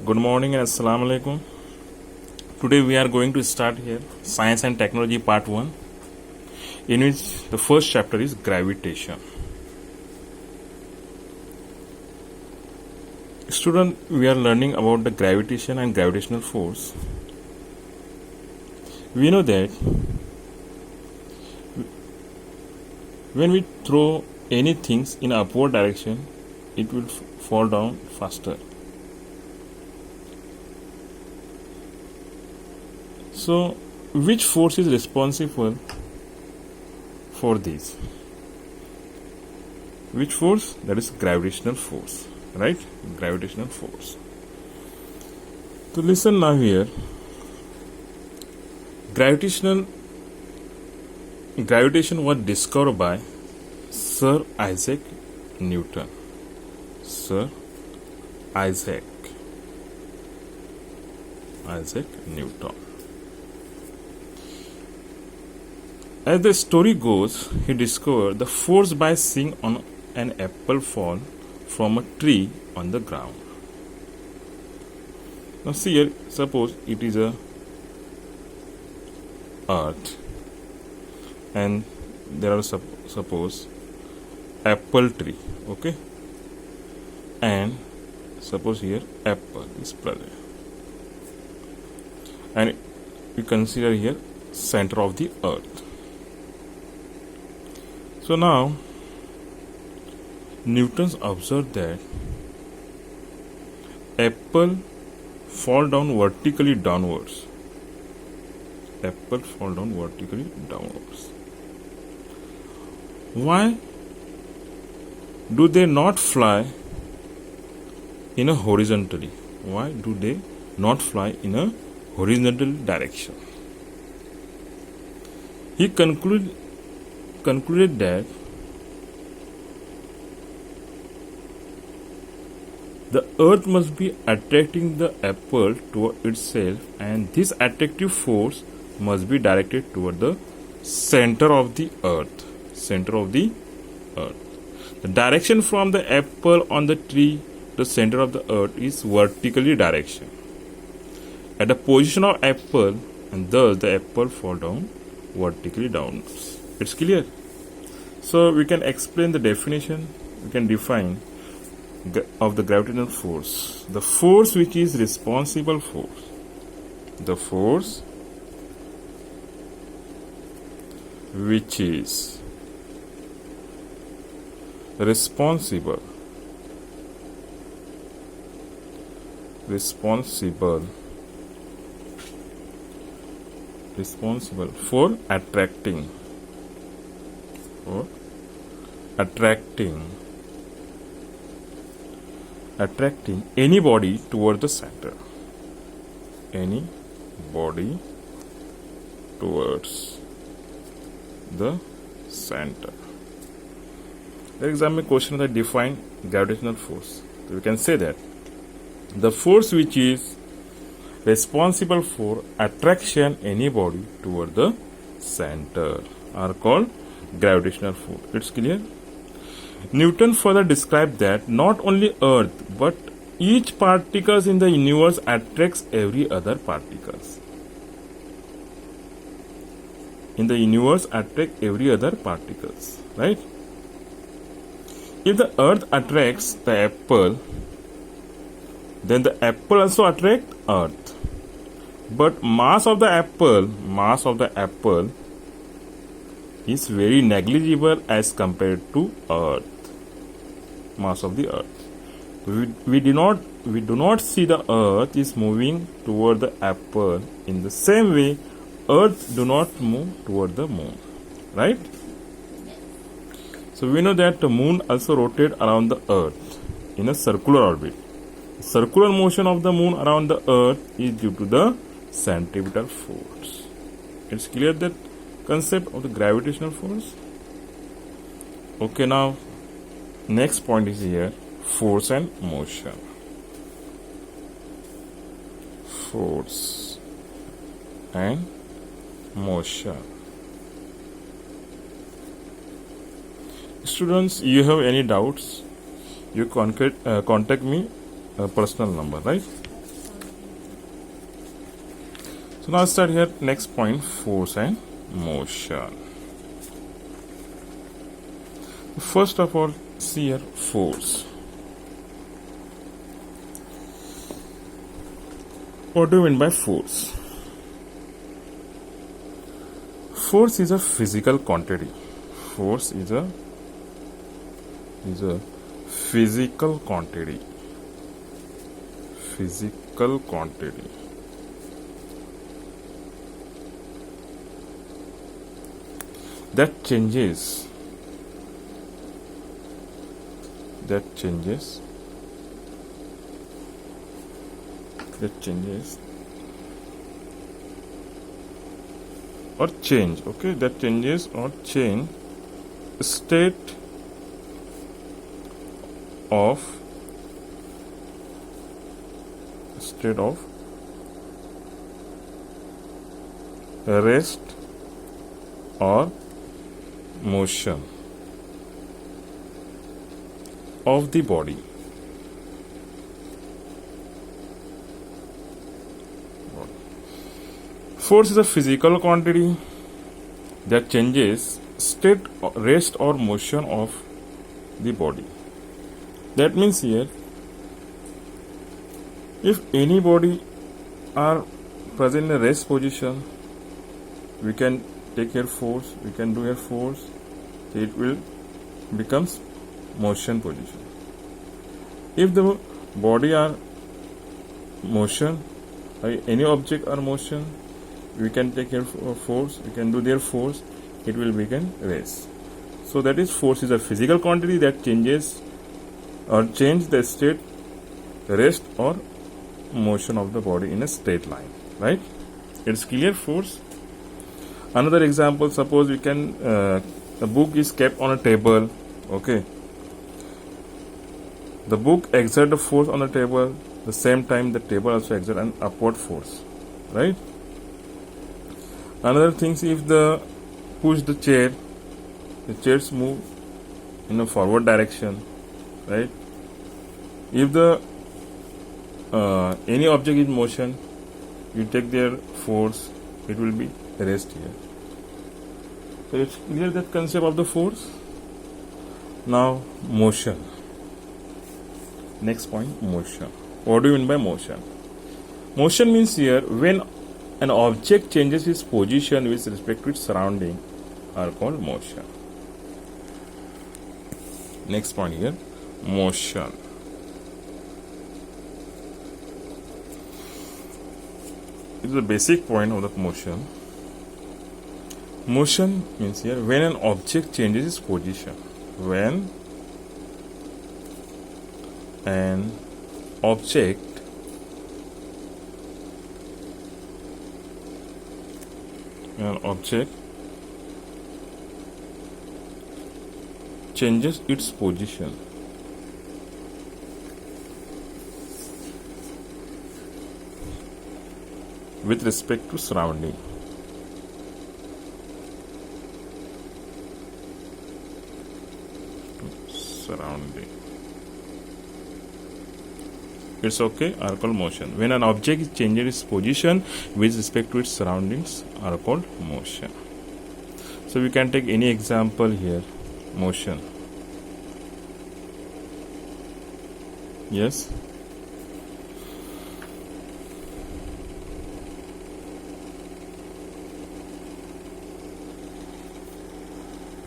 Good morning and Assalamu alaikum. Today we are going to start here Science and Technology Part 1, in which the first chapter is Gravitation. Student, we are learning about the gravitation and gravitational force. We know that when we throw anything in upward direction, it will fall down faster. So, which force is responsible for this? Which force? That is gravitational force, right? Gravitational force. So, listen now here. Gravitation was discovered by Sir Isaac Newton. Sir Isaac Newton. As the story goes, he discovered the force by seeing on an apple fall from a tree on the ground. Now see here, suppose it is a earth and there are suppose apple tree, okay, and suppose here apple is present, and we consider here center of the earth. So now Newton's observed that apple fall down vertically downwards. Apple fall down vertically downwards. Why do they not fly in a horizontally? Why do they not fly in a horizontal direction? He concluded that the earth must be attracting the apple toward itself, and this attractive force must be directed toward the center of the earth. Center of the earth. The direction from the apple on the tree to the center of the earth is vertically direction. At the position of apple, and thus the apple fall down vertically downwards. It's clear. So we can explain the definition. We can define of the gravitational force. The force which is responsible for. The force which is responsible for attracting any body toward the center. Any body towards the center. For example, question that define gravitational force. So we can say that the force which is responsible for attraction any body toward the center are called gravitational force. It's clear. Newton further described that not only Earth but each particles in the universe attracts every other particles. In the universe attract every other particles, right? If the earth attracts the apple, then the apple also attracts earth. But mass of the apple is very negligible as compared to earth. Mass of the earth. We do not see the earth is moving toward the apple in the same way earth do not move toward the moon, right? So we know that the moon also rotates around the earth in a circular orbit. Circular motion of the moon around the earth is due to the centripetal force. It's clear that concept of the gravitational force. Okay, now next point is here force and motion. Force and motion. Students, you have any doubts, you contact me personal number, right? So now start here. Next point, force and motion. First of all, see here force. What do you mean by force? Force is a physical quantity. Force is a physical quantity. Physical quantity. That changes or change, okay, that changes or change state of rest or motion of the body. Force is a physical quantity that changes state, rest or motion of the body. That means here, if any body are present in a rest position, we can take here force, we can do here force, it will becomes motion position. If the body are motion, any object are motion, we can take here force, we can do their force, it will become rest. So that is, force is a physical quantity that changes or change the state, rest or motion of the body in a straight line, right? It's clear, force. Another example, suppose we can the book is kept on a table, okay, the book exert a force on the table, the same time the table also exert an upward force, right? Another thing, if the push the chairs move in a forward direction, right? If the any object is motion, you take their force, it will be rest here. So it's clear that concept of the force. Now motion. Next point, motion. What do you mean by motion? Motion means here when an object changes its position with respect to its surrounding are called motion. Next point here, motion. It is the basic point of the motion. Motion means here when an object changes its position. When an object changes its position with respect to surrounding. It's okay, are called motion. When an object changes its position with respect to its surroundings are called motion. So we can take any example here. Motion. Yes.